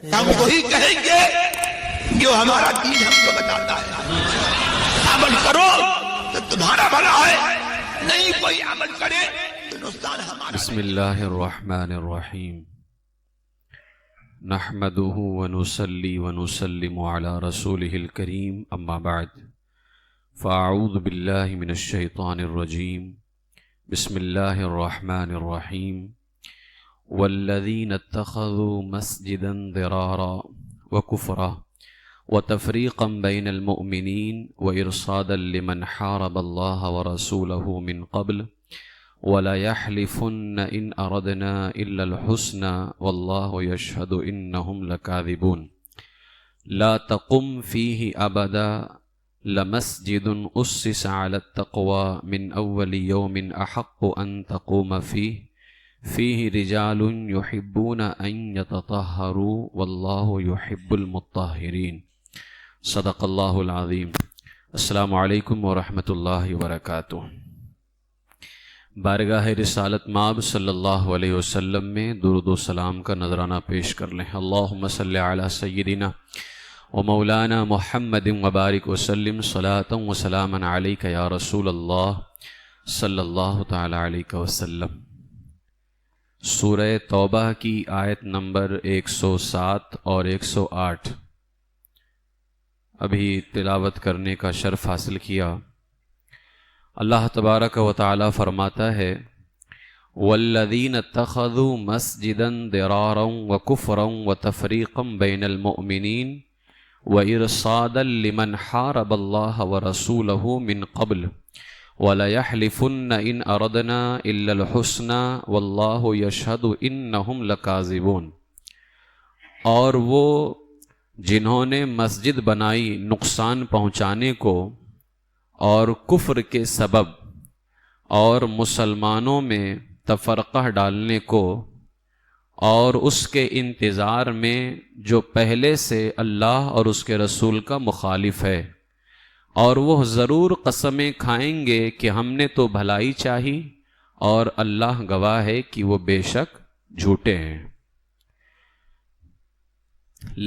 ہم وہی کہیں گے جو ہمارا دین ہم کو بتاتا ہے. عمل کرو تو تمہارا بھلا ہے، نہیں کوئی عمل کرے تو نقصان ہمارا. بسم اللہ الرحمن الرحیم. نحمده ونصلي ونسلم على رسوله الكريم، اما بعد فاعوذ باللہ من الشیطان الرجیم. بسم اللہ الرحمن الرحیم. والذین اتخذوا مسجدا ضرارا وکفرا وتفریقا بین المؤمنین وارصادا لمن حارب اللہ ورسولہ من قبل وَلَيَحْلِفُنَّ إِنْ أَرَدْنَا إِلَّا الْحُسْنَى وَاللَّهُ يَشْهَدُ إِنَّهُمْ لَكَاذِبُونَ. لَا تَقُمْ فِيهِ أَبَدًا لَمَسْجِدٌ أُسِّسَ عَلَى التَّقْوَى مِنْ أَوَّلِ يَوْمٍ أَحَقُّ أَنْ تَقُومَ فِيهِ رِجَالٌ يُحِبُّونَ أَنْ يَتَطَهَّرُوا وَاللَّهُ يُحِبُّ الْمُطَّهِّرِينَ. صدق اللہ العظیم. السلام علیکم ورحمۃ اللہ وبرکاتہ. بارگاہ رسالت مآب صلی اللہ علیہ وسلم میں درود و سلام کا نذرانہ پیش کر لیں. اللہم صلی علی سیدنا و مولانا محمد وبارک وسلم صلاۃ و سلاما علیک یا رسول اللہ صلی اللہ تعالی علیہ وسلم. سورہ توبہ کی آیت نمبر 107 اور 108 ابھی تلاوت کرنے کا شرف حاصل کیا. اللہ تبارک و تعالی فرماتا ہے والذین اتخذوا مسجدا ضرارا وکفرا وتفریقا بین المؤمنین وارصادا لمن حارب اللہ ورسولہ من قبل وَلَيَحْلِفُنَّ إِنْ أَرَدْنَا إِلَّا الْحُسْنَى وَاللَّهُ يَشْهَدُ إِنَّهُمْ لَكَاذِبُونَ. اور وہ جنہوں نے مسجد بنائی نقصان پہنچانے کو اور کفر کے سبب اور مسلمانوں میں تفرقہ ڈالنے کو اور اس کے انتظار میں جو پہلے سے اللہ اور اس کے رسول کا مخالف ہے، اور وہ ضرور قسمیں کھائیں گے کہ ہم نے تو بھلائی چاہی اور اللہ گواہ ہے کہ وہ بے شک جھوٹے ہیں.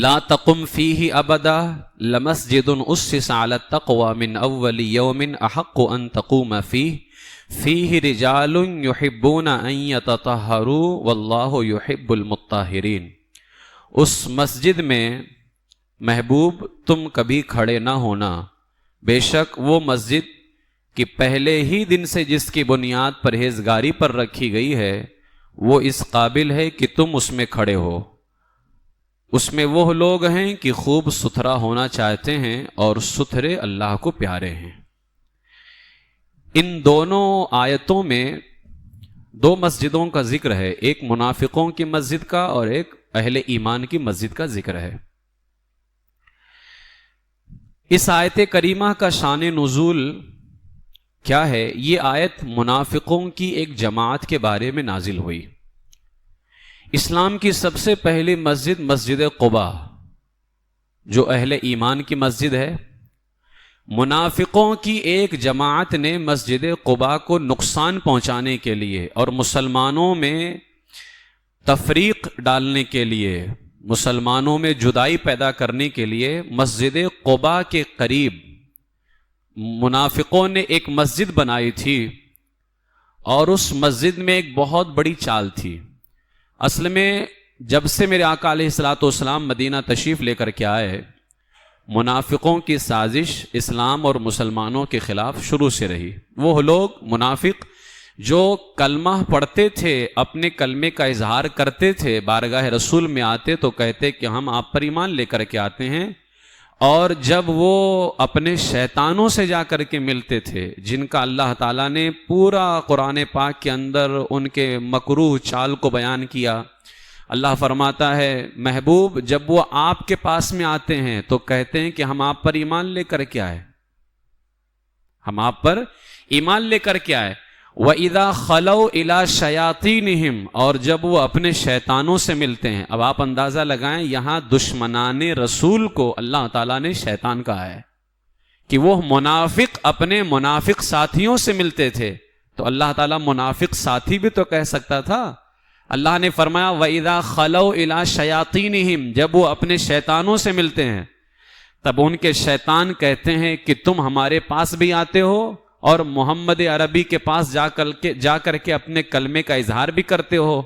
لا تقم فیہ ابدا لمسجد اسس علی التقوی من اول یوم احق ان تقوم فیہ رجال یحبون ان یتطہروا واللہ یحب المطہرین. اس مسجد میں محبوب تم کبھی کھڑے نہ ہونا، بے شک وہ مسجد کہ پہلے ہی دن سے جس کی بنیاد پرہیزگاری پر رکھی گئی ہے وہ اس قابل ہے کہ تم اس میں کھڑے ہو. اس میں وہ لوگ ہیں کہ خوب ستھرا ہونا چاہتے ہیں اور ستھرے اللہ کو پیارے ہیں. ان دونوں آیتوں میں دو مسجدوں کا ذکر ہے، ایک منافقوں کی مسجد کا اور ایک اہل ایمان کی مسجد کا ذکر ہے. اس آیت کریمہ کا شان نزول کیا ہے؟ یہ آیت منافقوں کی ایک جماعت کے بارے میں نازل ہوئی. اسلام کی سب سے پہلی مسجد مسجد قباء جو اہل ایمان کی مسجد ہے، منافقوں کی ایک جماعت نے مسجد قباء کو نقصان پہنچانے کے لیے اور مسلمانوں میں تفریق ڈالنے کے لیے، مسلمانوں میں جدائی پیدا کرنے کے لیے مسجد قباء کے قریب منافقوں نے ایک مسجد بنائی تھی، اور اس مسجد میں ایک بہت بڑی چال تھی. اصل میں جب سے میرے آقا علیہ الصلوۃ والسلام مدینہ تشریف لے کر کے آئے، منافقوں کی سازش اسلام اور مسلمانوں کے خلاف شروع سے رہی. وہ لوگ منافق جو کلمہ پڑھتے تھے، اپنے کلمے کا اظہار کرتے تھے، بارگاہ رسول میں آتے تو کہتے کہ ہم آپ پر ایمان لے کر کے آتے ہیں، اور جب وہ اپنے شیطانوں سے جا کر کے ملتے تھے جن کا اللہ تعالیٰ نے پورا قرآن پاک کے اندر ان کے مکروہ چال کو بیان کیا. اللہ فرماتا ہے محبوب جب وہ آپ کے پاس میں آتے ہیں تو کہتے ہیں کہ ہم آپ پر ایمان لے کر کے آئے، ہم آپ پر ایمان لے کر کے آئے. وَإِذَا خَلَوْا إِلَىٰ شَيَاطِينِهِمْ، اور جب وہ اپنے شیطانوں سے ملتے ہیں. اب آپ اندازہ لگائیں یہاں دشمنان رسول کو اللہ تعالیٰ نے شیطان کہا ہے کہ وہ منافق اپنے منافق ساتھیوں سے ملتے تھے، تو اللہ تعالیٰ منافق ساتھی بھی تو کہہ سکتا تھا. اللہ نے فرمایا وَإِذَا خَلَوْا إِلَىٰ شَيَاطِينِهِمْ، جب وہ اپنے شیطانوں سے ملتے ہیں تب ان کے شیطان کہتے ہیں کہ تم ہمارے پاس بھی آتے ہو اور محمد عربی کے پاس جا کر کے اپنے کلمے کا اظہار بھی کرتے ہو.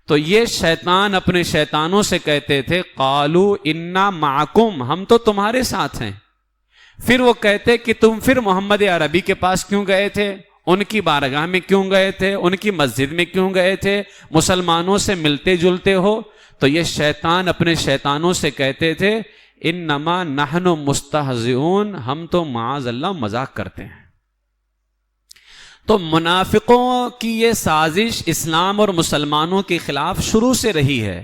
تو یہ شیطان اپنے شیطانوں سے کہتے تھے قالوا انا معکم، ہم تو تمہارے ساتھ ہیں. پھر وہ کہتے کہ تم پھر محمد عربی کے پاس کیوں گئے تھے، ان کی بارگاہ میں کیوں گئے تھے، ان کی مسجد میں کیوں گئے تھے، مسلمانوں سے ملتے جلتے ہو. تو یہ شیطان اپنے شیطانوں سے کہتے تھے انما نحن مستہزئون، ہم تو معاذ اللہ مذاق کرتے ہیں. تو منافقوں کی یہ سازش اسلام اور مسلمانوں کے خلاف شروع سے رہی ہے،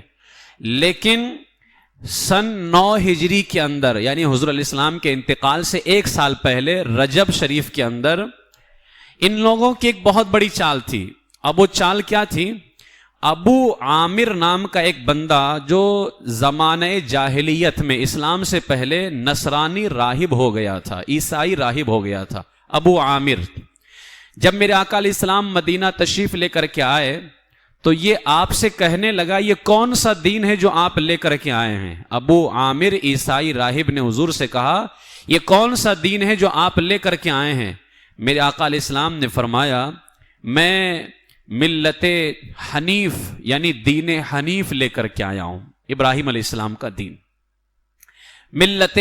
لیکن سن 9 ہجری کے اندر یعنی حضور علیہ السلام کے انتقال سے 1 سال پہلے رجب شریف کے اندر ان لوگوں کی ایک بہت بڑی چال تھی. اب وہ چال کیا تھی؟ ابو عامر نام کا ایک بندہ جو زمانہ جاہلیت میں اسلام سے پہلے نصرانی راہب ہو گیا تھا، عیسائی راہب ہو گیا تھا. ابو عامر جب میرے آقا علیہ السلام مدینہ تشریف لے کر کے آئے تو یہ آپ سے کہنے لگا یہ کون سا دین ہے جو آپ لے کر کے آئے ہیں. ابو عامر عیسائی راہب نے حضور سے کہا یہ کون سا دین ہے جو آپ لے کر کے آئے ہیں. میرے آقا علیہ السلام نے فرمایا میں ملت حنیف یعنی دین حنیف لے کر کے آیا ہوں، ابراہیم علیہ السلام کا دین. ملت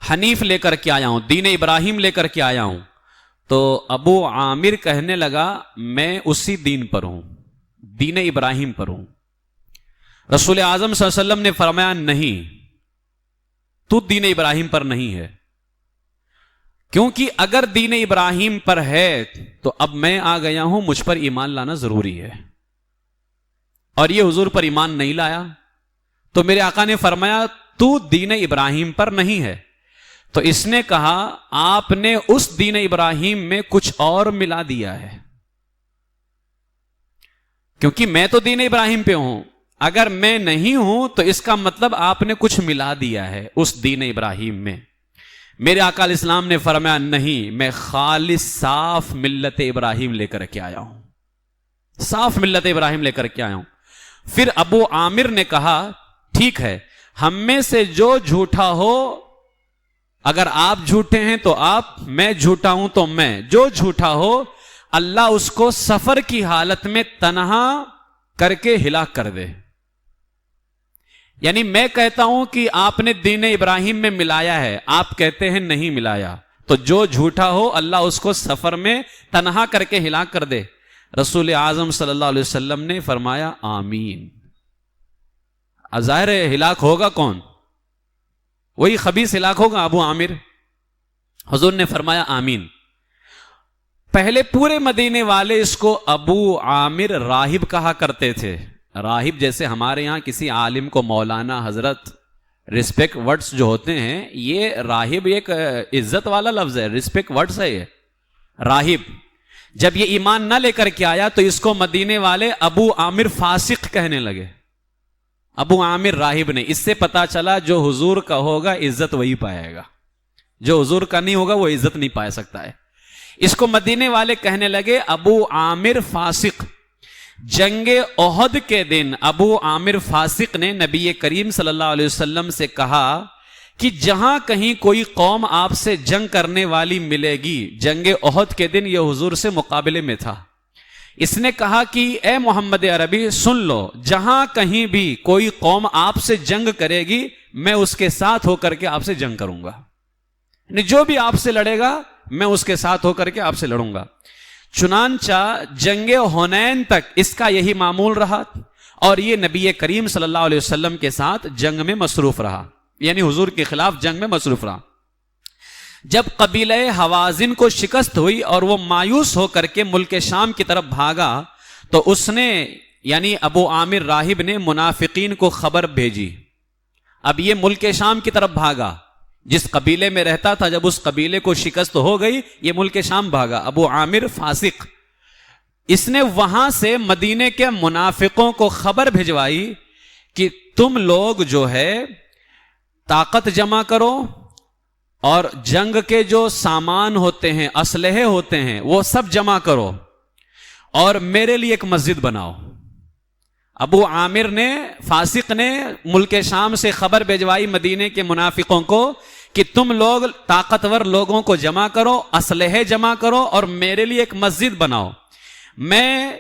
حنیف لے کر کے آیا ہوں، دین ابراہیم لے کر کے آیا ہوں. تو ابو عامر کہنے لگا میں اسی دین پر ہوں، دین ابراہیم پر ہوں. رسول اعظم صلی اللہ علیہ وسلم نے فرمایا نہیں، تو دین ابراہیم پر نہیں ہے، کیونکہ اگر دین ابراہیم پر ہے تو اب میں آ گیا ہوں، مجھ پر ایمان لانا ضروری ہے. اور یہ حضور پر ایمان نہیں لایا تو میرے آقا نے فرمایا تو دین ابراہیم پر نہیں ہے. تو اس نے کہا آپ نے اس دین ابراہیم میں کچھ اور ملا دیا ہے، کیونکہ میں تو دین ابراہیم پہ ہوں، اگر میں نہیں ہوں تو اس کا مطلب آپ نے کچھ ملا دیا ہے اس دین ابراہیم میں. میرے آقا علیہ السلام نے فرمایا نہیں، میں خالص صاف ملت ابراہیم لے کر کے آیا ہوں، صاف ملت ابراہیم لے کر کے آیا ہوں. پھر ابو عامر نے کہا ٹھیک ہے، ہم میں سے جو جھوٹا ہو، اگر آپ جھوٹے ہیں تو آپ، میں جھوٹا ہوں تو میں، جو جھوٹا ہو اللہ اس کو سفر کی حالت میں تنہا کر کے ہلاک کر دے. یعنی میں کہتا ہوں کہ آپ نے دین ابراہیم میں ملایا ہے، آپ کہتے ہیں نہیں ملایا، تو جو جھوٹا ہو اللہ اس کو سفر میں تنہا کر کے ہلاک کر دے. رسول اعظم صلی اللہ علیہ وسلم نے فرمایا آمین. ظاہر ہے ہلاک ہوگا کون؟ وہی خبیث ہلاک ہوگا، ابو عامر. حضور نے فرمایا آمین. پہلے پورے مدینے والے اس کو ابو عامر راہب کہا کرتے تھے. راہب جیسے ہمارے یہاں کسی عالم کو مولانا، حضرت، رسپیکٹ ورڈز جو ہوتے ہیں، یہ راہب ایک عزت والا لفظ ہے، رسپیکٹ ورڈز ہے یہ راہب. جب یہ ایمان نہ لے کر کے آیا تو اس کو مدینے والے ابو عامر فاسق کہنے لگے، ابو عامر راہب نے. اس سے پتا چلا جو حضور کا ہوگا عزت وہی پائے گا، جو حضور کا نہیں ہوگا وہ عزت نہیں پا سکتا ہے. اس کو مدینے والے کہنے لگے ابو عامر فاسق. جنگ احد کے دن ابو عامر فاسق نے نبی کریم صلی اللہ علیہ وسلم سے کہا کہ جہاں کہیں کوئی قوم آپ سے جنگ کرنے والی ملے گی، جنگ احد کے دن یہ حضور سے مقابلے میں تھا، اس نے کہا کہ اے محمد عربی سن لو، جہاں کہیں بھی کوئی قوم آپ سے جنگ کرے گی میں اس کے ساتھ ہو کر کے آپ سے جنگ کروں گا، جو بھی آپ سے لڑے گا میں اس کے ساتھ ہو کر کے آپ سے لڑوں گا. چنانچہ جنگ حنین تک اس کا یہی معمول رہا اور یہ نبی کریم صلی اللہ علیہ وسلم کے ساتھ جنگ میں مصروف رہا، یعنی حضور کے خلاف جنگ میں مصروف رہا. جب قبیلہ حوازن کو شکست ہوئی اور وہ مایوس ہو کر کے ملک شام کی طرف بھاگا تو اس نے یعنی ابو عامر راہب نے منافقین کو خبر بھیجی. اب یہ ملک شام کی طرف بھاگا، جس قبیلے میں رہتا تھا جب اس قبیلے کو شکست ہو گئی یہ ملک شام بھاگا. ابو عامر فاسق، اس نے وہاں سے مدینے کے منافقوں کو خبر بھجوائی کہ تم لوگ جو ہے طاقت جمع کرو اور جنگ کے جو سامان ہوتے ہیں، اسلحے ہوتے ہیں، وہ سب جمع کرو اور میرے لیے ایک مسجد بناؤ. ابو عامر نے، فاسق نے ملک شام سے خبر بھیجوائی مدینے کے منافقوں کو کہ تم لوگ طاقتور لوگوں کو جمع کرو، اسلحے جمع کرو اور میرے لیے ایک مسجد بناؤ. میں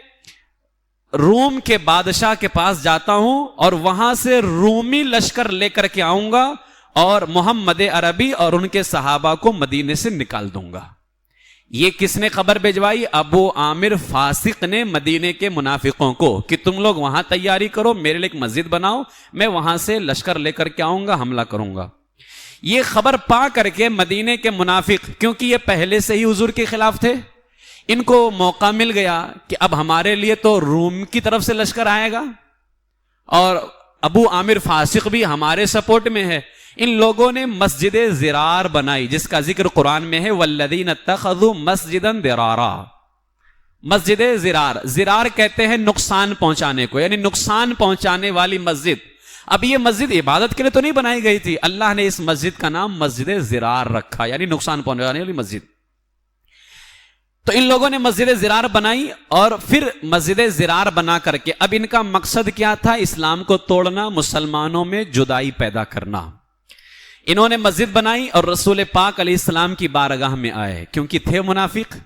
روم کے بادشاہ کے پاس جاتا ہوں اور وہاں سے رومی لشکر لے کر کے آؤں گا اور محمد عربی اور ان کے صحابہ کو مدینے سے نکال دوں گا. یہ کس نے خبر بھیجوائی؟ ابو عامر فاسق نے مدینے کے منافقوں کو کہ تم لوگ وہاں تیاری کرو، میرے لیے ایک مسجد بناؤ، میں وہاں سے لشکر لے کر کے آؤں گا، حملہ کروں گا. یہ خبر پا کر کے مدینے کے منافق، کیونکہ یہ پہلے سے ہی حضور کے خلاف تھے، ان کو موقع مل گیا کہ اب ہمارے لیے تو روم کی طرف سے لشکر آئے گا اور ابو عامر فاسق بھی ہمارے سپورٹ میں ہے. ان لوگوں نے مسجد زرار بنائی جس کا ذکر قرآن میں ہے، والذین اتخذوا مسجدا ضرارا. مسجد زرار، زرار کہتے ہیں نقصان پہنچانے کو، یعنی نقصان پہنچانے والی مسجد. اب یہ مسجد عبادت کے لیے تو نہیں بنائی گئی تھی، اللہ نے اس مسجد کا نام مسجد زرار رکھا، یعنی نقصان پہنچانے والی مسجد. تو ان لوگوں نے مسجد زرار بنائی اور پھر مسجد زرار بنا کر کے اب ان کا مقصد کیا تھا؟ اسلام کو توڑنا، مسلمانوں میں جدائی پیدا کرنا. انہوں نے مسجد بنائی اور رسول پاک علیہ السلام کی بارگاہ میں آئے، کیونکہ تھے منافق.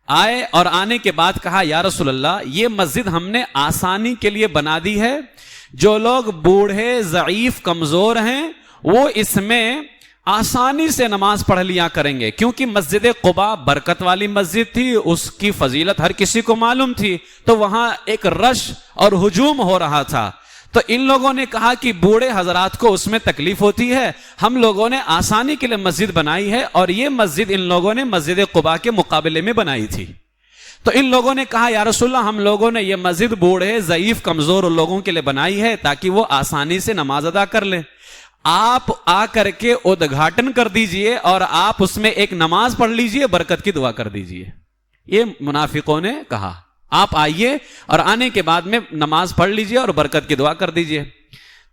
آئے اور آنے کے بعد کہا، یا رسول اللہ، یہ مسجد ہم نے آسانی کے لیے بنا دی ہے، جو لوگ بوڑھے ضعیف کمزور ہیں وہ اس میں آسانی سے نماز پڑھ لیا کریں گے. کیونکہ مسجد قباء برکت والی مسجد تھی، اس کی فضیلت ہر کسی کو معلوم تھی، تو وہاں ایک رش اور ہجوم ہو رہا تھا. تو ان لوگوں نے کہا کہ بوڑھے حضرات کو اس میں تکلیف ہوتی ہے، ہم لوگوں نے آسانی کے لیے مسجد بنائی ہے، اور یہ مسجد ان لوگوں نے مسجد قباء کے مقابلے میں بنائی تھی. تو ان لوگوں نے کہا، یا رسول اللہ، ہم لوگوں نے یہ مسجد بوڑھے ضعیف کمزور لوگوں کے لیے بنائی ہے تاکہ وہ آسانی سے نماز ادا کر لیں. آپ آ کر کے ادگھاٹن کر دیجئے اور آپ اس میں ایک نماز پڑھ لیجئے، برکت کی دعا کر دیجئے. یہ منافقوں نے کہا، آپ آئیے اور آنے کے بعد میں نماز پڑھ لیجئے اور برکت کی دعا کر دیجئے.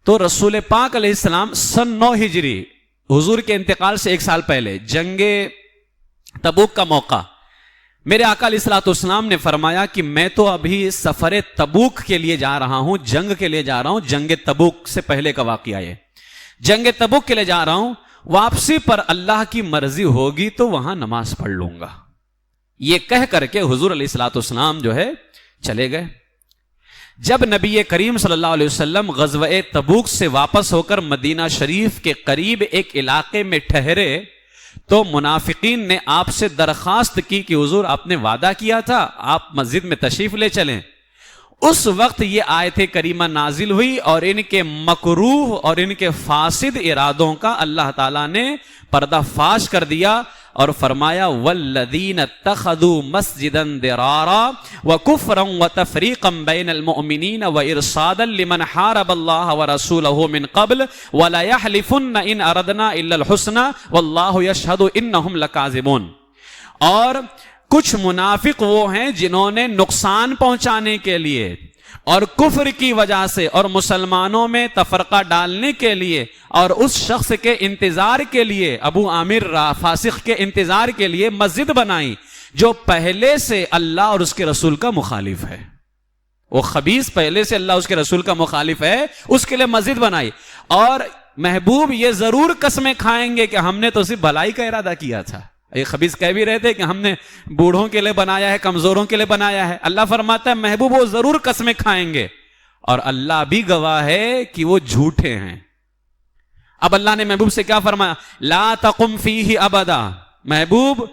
تو رسول پاک علیہ السلام سن 9 ہجری، حضور کے انتقال سے 1 سال پہلے، جنگ تبوک کا موقع، میرے آقا علیہ الصلوۃ والسلام نے فرمایا کہ میں تو ابھی سفر تبوک کے لیے جا رہا ہوں، جنگ کے لیے جا رہا ہوں. جنگ تبوک سے پہلے کا واقعہ ہے، جنگ تبوک کے لیے جا رہا ہوں، واپسی پر اللہ کی مرضی ہوگی تو وہاں نماز پڑھ لوں گا. یہ کہہ کر کے حضور علیہ الصلوۃ والسلام جو ہے چلے گئے. جب نبی کریم صلی اللہ علیہ وسلم غزوہ تبوک سے واپس ہو کر مدینہ شریف کے قریب ایک علاقے میں ٹھہرے تو منافقین نے آپ سے درخواست کی کہ حضور، آپ نے وعدہ کیا تھا آپ مسجد میں تشریف لے چلیں. اس وقت یہ آیت کریمہ نازل ہوئی اور ان کے مکروہ اور ان کے فاسد ارادوں کا اللہ تعالیٰ نے پردہ فاش کر دیا اور فرمایا، والذین اتخذوا مسجدا ضرارا وکفرا وتفریقا بین المؤمنین وارصادا لمن حارب اللہ ورسولہ من قبل ولیحلفن ان اردنا الا الحسنى واللہ یشہد انہم لکاذبون. اور کچھ منافق وہ ہیں جنہوں نے نقصان پہنچانے کے لیے اور کفر کی وجہ سے اور مسلمانوں میں تفرقہ ڈالنے کے لیے اور اس شخص کے انتظار کے لیے، ابو عامر فاسق کے انتظار کے لیے مسجد بنائی جو پہلے سے اللہ اور اس کے رسول کا مخالف ہے. وہ خبیث پہلے سے اللہ اس کے رسول کا مخالف ہے، اس کے لیے مسجد بنائی. اور محبوب یہ ضرور قسمیں کھائیں گے کہ ہم نے تو صرف بھلائی کا ارادہ کیا تھا. یہ خبیث کہہ بھی رہے تھے کہ ہم نے بوڑھوں کے لیے بنایا ہے، کمزوروں کے لیے بنایا ہے. اللہ فرماتا ہے محبوب وہ ضرور قسمیں کھائیں گے، اور اللہ بھی گواہ ہے کہ وہ جھوٹے ہیں. اب اللہ نے محبوب سے کیا فرمایا؟ لا تقم فیہ ابدا. محبوب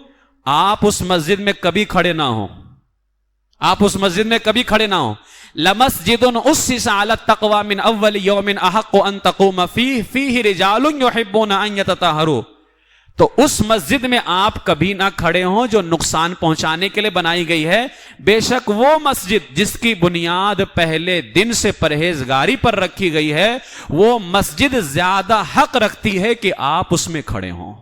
آپ اس مسجد میں کبھی کھڑے نہ ہوں، آپ اس مسجد میں کبھی کھڑے نہ ہوں. لمسجد اسس علی التقوی من اول یوم احق ان تقوم فیہ فیہ رجال یحبون ان یتطہروا. تو اس مسجد میں آپ کبھی نہ کھڑے ہوں جو نقصان پہنچانے کے لیے بنائی گئی ہے. بے شک وہ مسجد جس کی بنیاد پہلے دن سے پرہیزگاری پر رکھی گئی ہے، وہ مسجد زیادہ حق رکھتی ہے کہ آپ اس میں کھڑے ہوں.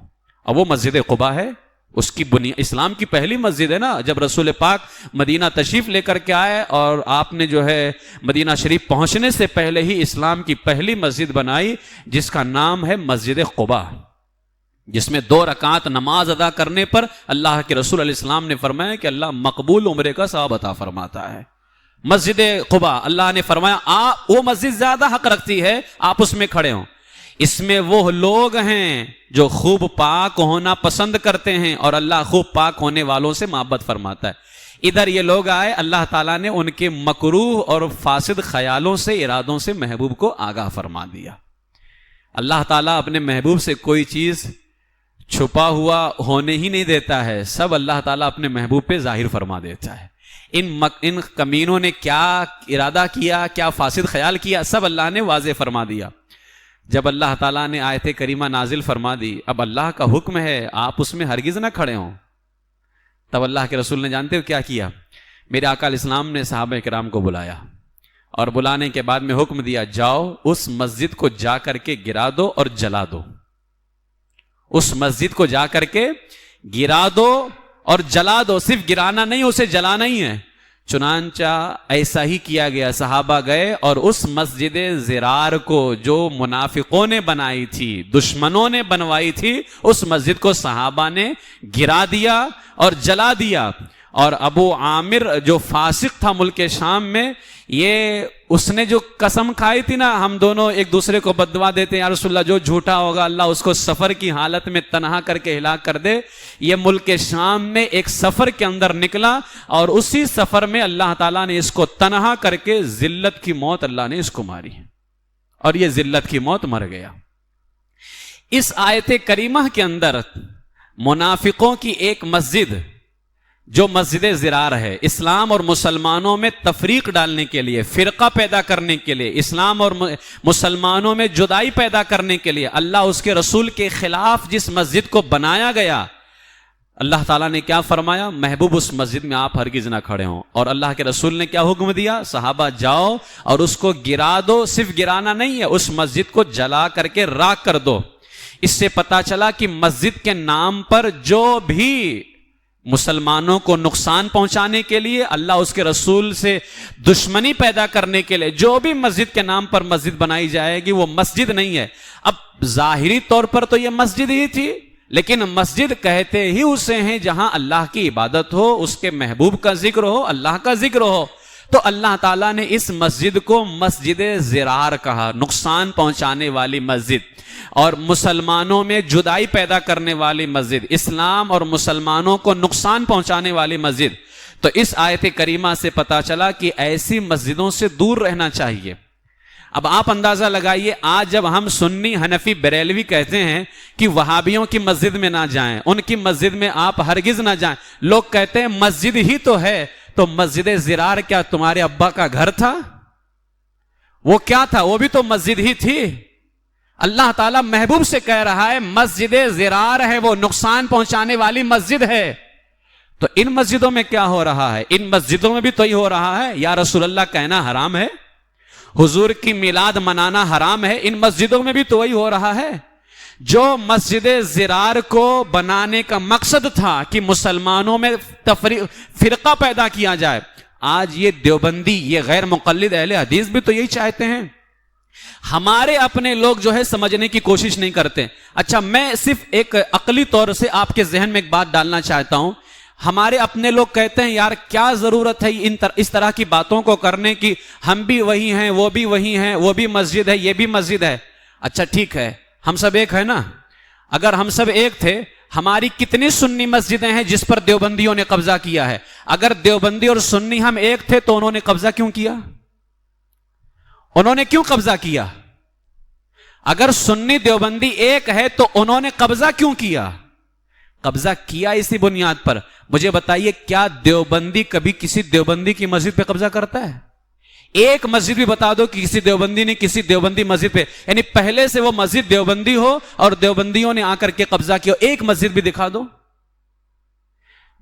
اور وہ مسجد قباء ہے، اس کی بنیاد اسلام کی پہلی مسجد ہے نا. جب رسول پاک مدینہ تشریف لے کر کے آئے اور آپ نے جو ہے مدینہ شریف پہنچنے سے پہلے ہی اسلام کی پہلی مسجد بنائی جس کا نام ہے مسجد قباء، جس میں 2 رکعت نماز ادا کرنے پر اللہ کے رسول علیہ السلام نے فرمایا کہ اللہ مقبول عمرے کا ثواب عطا فرماتا ہے. مسجد قباء اللہ نے فرمایا وہ مسجد زیادہ حق رکھتی ہے آپ اس میں کھڑے ہوں. اس میں وہ لوگ ہیں جو خوب پاک ہونا پسند کرتے ہیں اور اللہ خوب پاک ہونے والوں سے محبت فرماتا ہے. ادھر یہ لوگ آئے, اللہ تعالیٰ نے ان کے مکروہ اور فاسد خیالوں سے, ارادوں سے محبوب کو آگاہ فرما دیا. اللہ تعالیٰ اپنے محبوب سے کوئی چیز چھپا ہوا ہونے ہی نہیں دیتا ہے, سب اللہ تعالیٰ اپنے محبوب پہ ظاہر فرما دیتا ہے. ان کمینوں نے کیا ارادہ کیا, کیا فاسد خیال کیا, سب اللہ نے واضح فرما دیا. جب اللہ تعالیٰ نے آیت کریمہ نازل فرما دی, اب اللہ کا حکم ہے آپ اس میں ہرگز نہ کھڑے ہوں. تب اللہ کے رسول نے جانتے ہو کیا کیا؟ میرے آقا علیہ السلام نے صحابہ کرام کو بلایا اور بلانے کے بعد میں حکم دیا, جاؤ اس مسجد کو جا کر کے گرا دو اور جلا دو. اس مسجد کو جا کر کے گرا دو اور جلا دو, صرف گرانا نہیں اسے جلانا ہی ہے. چنانچہ ایسا ہی کیا گیا. صحابہ گئے اور اس مسجد زرار کو جو منافقوں نے بنائی تھی, دشمنوں نے بنوائی تھی, اس مسجد کو صحابہ نے گرا دیا اور جلا دیا. اور ابو عامر جو فاسق تھا ملک شام میں, یہ اس نے جو قسم کھائی تھی نا, ہم دونوں ایک دوسرے کو بددعا دیتے ہیں یا رسول اللہ جو جھوٹا ہوگا اللہ اس کو سفر کی حالت میں تنہا کر کے ہلاک کر دے. یہ ملک شام میں ایک سفر کے اندر نکلا اور اسی سفر میں اللہ تعالیٰ نے اس کو تنہا کر کے ذلت کی موت اللہ نے اس کو ماری اور یہ ذلت کی موت مر گیا. اس آیت کریمہ کے اندر منافقوں کی ایک مسجد جو مسجد زرار ہے, اسلام اور مسلمانوں میں تفریق ڈالنے کے لیے, فرقہ پیدا کرنے کے لیے, اسلام اور مسلمانوں میں جدائی پیدا کرنے کے لیے اللہ اس کے رسول کے خلاف جس مسجد کو بنایا گیا, اللہ تعالیٰ نے کیا فرمایا, محبوب اس مسجد میں آپ ہرگز نہ کھڑے ہوں. اور اللہ کے رسول نے کیا حکم دیا, صحابہ جاؤ اور اس کو گرا دو. صرف گرانا نہیں ہے, اس مسجد کو جلا کر کے راکھ کر دو. اس سے پتا چلا کہ مسجد کے نام پر جو بھی مسلمانوں کو نقصان پہنچانے کے لیے, اللہ اس کے رسول سے دشمنی پیدا کرنے کے لیے جو بھی مسجد کے نام پر مسجد بنائی جائے گی وہ مسجد نہیں ہے. اب ظاہری طور پر تو یہ مسجد ہی تھی, لیکن مسجد کہتے ہی اسے ہیں جہاں اللہ کی عبادت ہو, اس کے محبوب کا ذکر ہو, اللہ کا ذکر ہو. تو اللہ تعالیٰ نے اس مسجد کو مسجد زرار کہا, نقصان پہنچانے والی مسجد اور مسلمانوں میں جدائی پیدا کرنے والی مسجد, اسلام اور مسلمانوں کو نقصان پہنچانے والی مسجد. تو اس آیت کریمہ سے پتا چلا کہ ایسی مسجدوں سے دور رہنا چاہیے. اب آپ اندازہ لگائیے, آج جب ہم سنی, حنفی, بریلوی کہتے ہیں کہ وہابیوں کی مسجد میں نہ جائیں, ان کی مسجد میں آپ ہرگز نہ جائیں, لوگ کہتے ہیں مسجد ہی تو ہے, تو مسجد زرار کیا تمہارے ابا کا گھر تھا؟ وہ کیا تھا؟ وہ بھی تو مسجد ہی تھی. اللہ تعالیٰ محبوب سے کہہ رہا ہے مسجد زرار ہے, وہ نقصان پہنچانے والی مسجد ہے. تو ان مسجدوں میں کیا ہو رہا ہے؟ ان مسجدوں میں بھی تو ہی ہو رہا ہے, یا رسول اللہ کہنا حرام ہے, حضور کی میلاد منانا حرام ہے, ان مسجدوں میں بھی تو وہی ہو رہا ہے. جو مسجد زرار کو بنانے کا مقصد تھا کہ مسلمانوں میں فرقہ پیدا کیا جائے, آج یہ دیوبندی, یہ غیر مقلد اہل حدیث بھی تو یہی چاہتے ہیں. ہمارے اپنے لوگ جو ہے سمجھنے کی کوشش نہیں کرتے. اچھا, میں صرف ایک عقلی طور سے آپ کے ذہن میں ایک بات ڈالنا چاہتا ہوں. ہمارے اپنے لوگ کہتے ہیں یار کیا ضرورت ہے اس طرح کی باتوں کو کرنے کی, ہم بھی وہی ہیں, وہ بھی وہی ہیں, وہ بھی مسجد ہے, یہ بھی مسجد ہے. اچھا ٹھیک ہے, ہم سب ایک ہے نا. اگر ہم سب ایک تھے, ہماری کتنی سنی مسجدیں ہیں جس پر دیوبندیوں نے قبضہ کیا ہے؟ اگر دیوبندی اور سنی ہم ایک تھے تو انہوں نے قبضہ کیوں کیا؟ انہوں نے کیوں قبضہ کیا؟ اگر سنی دیوبندی ایک ہے تو انہوں نے قبضہ کیوں کیا؟ قبضہ کیا اسی بنیاد پر. مجھے بتائیے, کیا دیوبندی کبھی کسی دیوبندی کی مسجد پہ قبضہ کرتا ہے؟ ایک مسجد بھی بتا دو کہ کسی دیوبندی نے کسی دیوبندی مسجد پہ, یعنی پہلے سے وہ مسجد دیوبندی ہو اور دیوبندیوں نے آ کر کے قبضہ کیا, ایک مسجد بھی دکھا دو.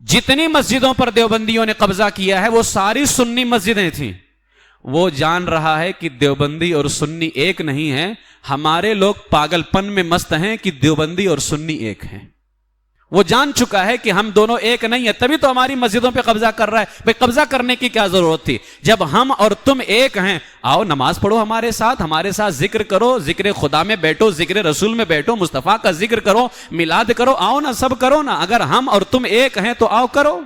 جتنی مسجدوں پر دیوبندیوں نے قبضہ کیا ہے وہ ساری سنی مسجدیں تھیں. وہ جان رہا ہے کہ دیوبندی اور سنی ایک نہیں ہے. ہمارے لوگ پاگل پن میں مست ہیں کہ دیوبندی اور سنی ایک ہیں. وہ جان چکا ہے کہ ہم دونوں ایک نہیں ہیں, تبھی تو ہماری مسجدوں پہ قبضہ کر رہا ہے. بھئی قبضہ کرنے کی کیا ضرورت تھی؟ جب ہم اور تم ایک ہیں, آؤ نماز پڑھو ہمارے ساتھ ذکر کرو, ذکر خدا میں بیٹھو, ذکر رسول میں بیٹھو, مصطفیٰ کا ذکر کرو, میلاد کرو, آؤ نا, سب کرو نا. اگر ہم اور تم ایک ہیں تو آؤ کرو.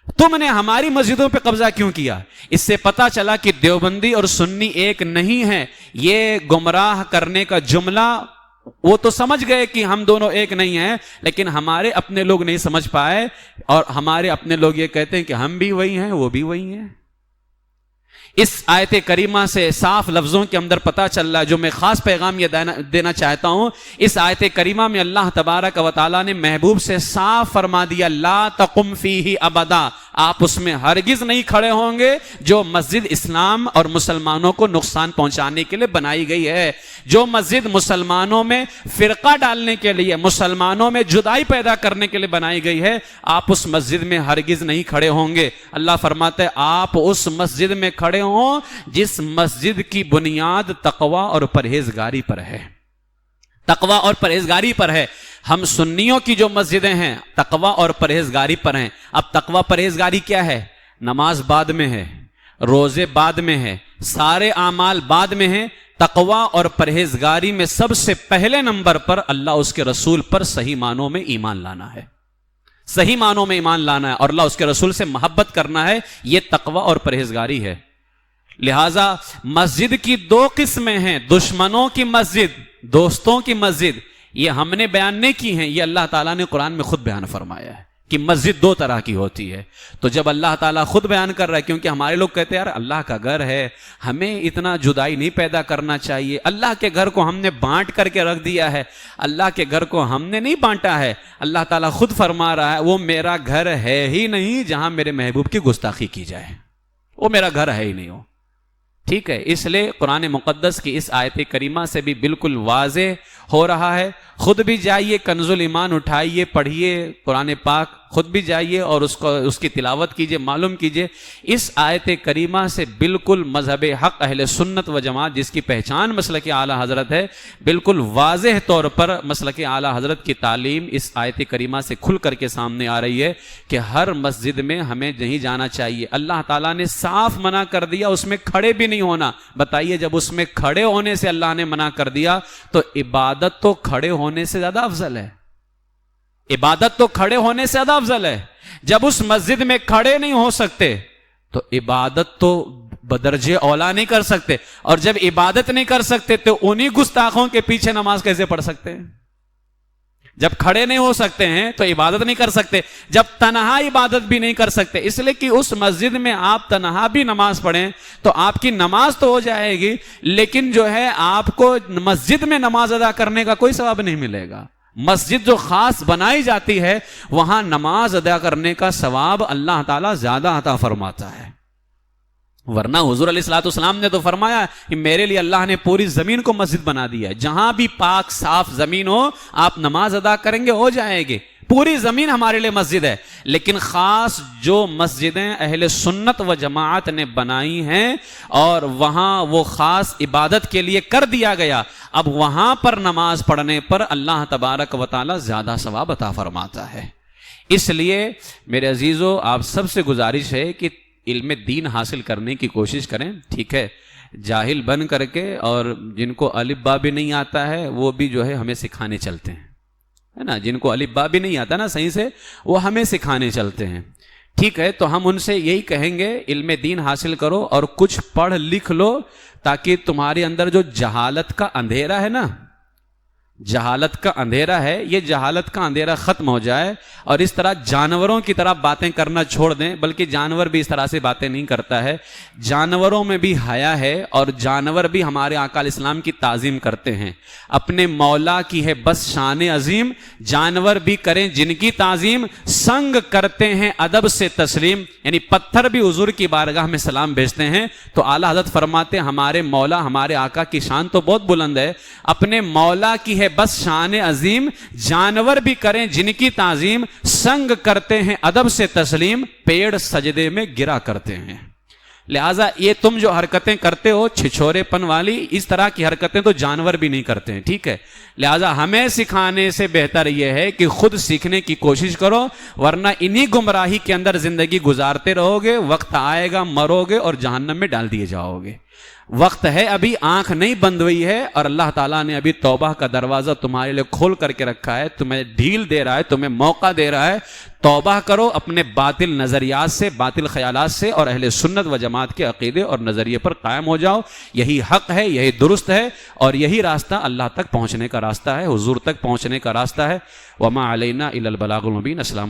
تم نے ہماری مسجدوں پہ قبضہ کیوں کیا؟ اس سے پتا چلا کہ دیوبندی اور سنی ایک نہیں ہے. یہ گمراہ کرنے کا جملہ وہ تو سمجھ گئے کہ ہم دونوں ایک نہیں ہیں، لیکن ہمارے اپنے لوگ نہیں سمجھ پائے، اور ہمارے اپنے لوگ یہ کہتے ہیں کہ ہم بھی وہی ہیں وہ بھی وہی ہیں. اس آیت کریمہ سے صاف لفظوں کے اندر پتا چل رہا ہے، جو میں خاص پیغام یہ دینا چاہتا ہوں، اس آیت کریمہ میں اللہ تبارک و تعالیٰ نے محبوب سے صاف فرما دیا لا تقم فیہ ابدا، آپ اس میں ہرگز نہیں کھڑے ہوں گے جو مسجد اسلام اور مسلمانوں کو نقصان پہنچانے کے لیے بنائی گئی ہے. جو مسجد مسلمانوں میں فرقہ ڈالنے کے لیے، مسلمانوں میں جدائی پیدا کرنے کے لیے بنائی گئی ہے، آپ اس مسجد میں ہرگز نہیں کھڑے ہوں گے. اللہ فرماتا ہے آپ اس مسجد میں کھڑے ہوں جس مسجد کی بنیاد تقوی اور پرہیزگاری پر ہے. تقوی اور پرہیزگاری پر ہے. ہم سنیوں کی جو مسجدیں ہیں تقوی اور پرہیزگاری پر ہیں. اب تقوی پرہیزگاری کیا ہے؟ نماز بعد میں ہے، روزے بعد میں ہے، سارے اعمال بعد میں ہیں. تقوی اور پرہیزگاری میں سب سے پہلے نمبر پر اللہ اس کے رسول پر صحیح معنوں میں ایمان لانا ہے. صحیح معنوں میں ایمان لانا ہے اور اللہ اس کے رسول سے محبت کرنا ہے. یہ تقوی اور پرہیزگاری ہے. لہذا مسجد کی دو قسمیں ہیں، دشمنوں کی مسجد، دوستوں کی مسجد. یہ ہم نے بیان نہیں کی ہیں، یہ اللہ تعالیٰ نے قرآن میں خود بیان فرمایا ہے کہ مسجد دو طرح کی ہوتی ہے. تو جب اللہ تعالیٰ خود بیان کر رہا ہے، کیونکہ ہمارے لوگ کہتے ہیں یار اللہ کا گھر ہے، ہمیں اتنا جدائی نہیں پیدا کرنا چاہیے، اللہ کے گھر کو ہم نے بانٹ کر کے رکھ دیا ہے. اللہ کے گھر کو ہم نے نہیں بانٹا ہے. اللہ تعالیٰ خود فرما رہا ہے وہ میرا گھر ہے ہی نہیں جہاں میرے محبوب کی گستاخی کی جائے، وہ میرا گھر ہے ہی نہیں ہو. ٹھیک ہے، اس لیے قرآن مقدس کی اس آیت کریمہ سے بھی بالکل واضح ہو رہا ہے. خود بھی جائیے کنز الایمان اٹھائیے، پڑھیے قرآن پاک، خود بھی جائیے اور اس کی تلاوت کیجیے، معلوم کیجیے. اس آیت کریمہ سے بالکل مذہب حق اہل سنت و جماعت جس کی پہچان مسلک اعلی حضرت ہے، بالکل واضح طور پر مسلک اعلی حضرت کی تعلیم اس آیت کریمہ سے کھل کر کے سامنے آ رہی ہے کہ ہر مسجد میں ہمیں نہیں جانا چاہیے. اللہ تعالیٰ نے صاف منع کر دیا اس میں کھڑے بھی نہیں ہونا. بتائیے جب اس میں کھڑے ہونے سے اللہ نے منع کر دیا تو عبادت تو کھڑے ہونے سے زیادہ افضل ہے. عبادت تو کھڑے ہونے سے زیادہ افضل ہے. جب اس مسجد میں کھڑے نہیں ہو سکتے تو عبادت تو بدرجے اولا نہیں کر سکتے، اور جب عبادت نہیں کر سکتے تو انہی گستاخوں کے پیچھے نماز کیسے پڑھ سکتے ہیں؟ جب کھڑے نہیں ہو سکتے ہیں تو عبادت نہیں کر سکتے، جب تنہا عبادت بھی نہیں کر سکتے. اس لیے کہ اس مسجد میں آپ تنہا بھی نماز پڑھیں تو آپ کی نماز تو ہو جائے گی، لیکن جو ہے آپ کو مسجد میں نماز ادا کرنے کا کوئی ثواب نہیں ملے گا. مسجد جو خاص بنائی جاتی ہے وہاں نماز ادا کرنے کا ثواب اللہ تعالیٰ زیادہ عطا فرماتا ہے. ورنہ حضور علیہ الصلوۃ والسلام نے تو فرمایا کہ میرے لیے اللہ نے پوری زمین کو مسجد بنا دیا ہے، جہاں بھی پاک صاف زمین ہو آپ نماز ادا کریں گے ہو جائے گی. پوری زمین ہمارے لیے مسجد ہے. لیکن خاص جو مسجدیں اہل سنت و جماعت نے بنائی ہیں اور وہاں وہ خاص عبادت کے لیے کر دیا گیا، اب وہاں پر نماز پڑھنے پر اللہ تبارک و تعالی زیادہ ثواب عطا فرماتا ہے. اس لیے میرے عزیزو آپ سب سے گزارش ہے کہ علم دین حاصل کرنے کی کوشش کریں. ٹھیک ہے، جاہل بن کر کے اور جن کو الف با بھی نہیں آتا ہے وہ بھی جو ہے ہمیں سکھانے چلتے ہیں، ہے نا. جن کو الف با بھی نہیں آتا نا صحیح سے وہ ہمیں سکھانے چلتے ہیں. ٹھیک ہے، تو ہم ان سے یہی کہیں گے علم دین حاصل کرو اور کچھ پڑھ لکھ لو تاکہ تمہارے اندر جو جہالت کا اندھیرا ہے نا، جہالت کا اندھیرا ہے، یہ جہالت کا اندھیرا ختم ہو جائے اور اس طرح جانوروں کی طرح باتیں کرنا چھوڑ دیں. بلکہ جانور بھی اس طرح سے باتیں نہیں کرتا ہے. جانوروں میں بھی حیا ہے اور جانور بھی ہمارے آقا علیہ السلام کی تعظیم کرتے ہیں. اپنے مولا کی ہے بس شان عظیم، جانور بھی کریں جن کی تعظیم، سنگ کرتے ہیں ادب سے تسلیم. یعنی پتھر بھی حضور کی بارگاہ میں سلام بھیجتے ہیں. تو اعلیٰ حضرت فرماتے ہیں ہمارے مولا ہمارے آقا کی شان تو بہت بلند ہے، اپنے مولا کی ہے بس شان عظیم، جانور بھی کریں جن کی تعظیم، سنگ کرتے ہیں ادب سے تسلیم، پیڑ سجدے میں گرا کرتے ہیں. لہٰذا یہ تم جو حرکتیں کرتے ہو چھچورے پن والی، اس طرح کی حرکتیں تو جانور بھی نہیں کرتے ہیں. ٹھیک ہے، لہٰذا ہمیں سکھانے سے بہتر یہ ہے کہ خود سیکھنے کی کوشش کرو، ورنہ انہی گمراہی کے اندر زندگی گزارتے رہو گے، وقت آئے گا مرو گے اور جہنم میں ڈال دیے جاؤ گے. وقت ہے، ابھی آنکھ نہیں بند ہوئی ہے، اور اللہ تعالیٰ نے ابھی توبہ کا دروازہ تمہارے لیے کھول کر کے رکھا ہے، تمہیں ڈھیل دے رہا ہے، تمہیں موقع دے رہا ہے. توبہ کرو اپنے باطل نظریات سے، باطل خیالات سے، اور اہل سنت و جماعت کے عقیدے اور نظریے پر قائم ہو جاؤ. یہی حق ہے، یہی درست ہے، اور یہی راستہ اللہ تک پہنچنے کا راستہ ہے، حضور تک پہنچنے کا راستہ ہے. وما علینا الا البلاغ المبین. السلام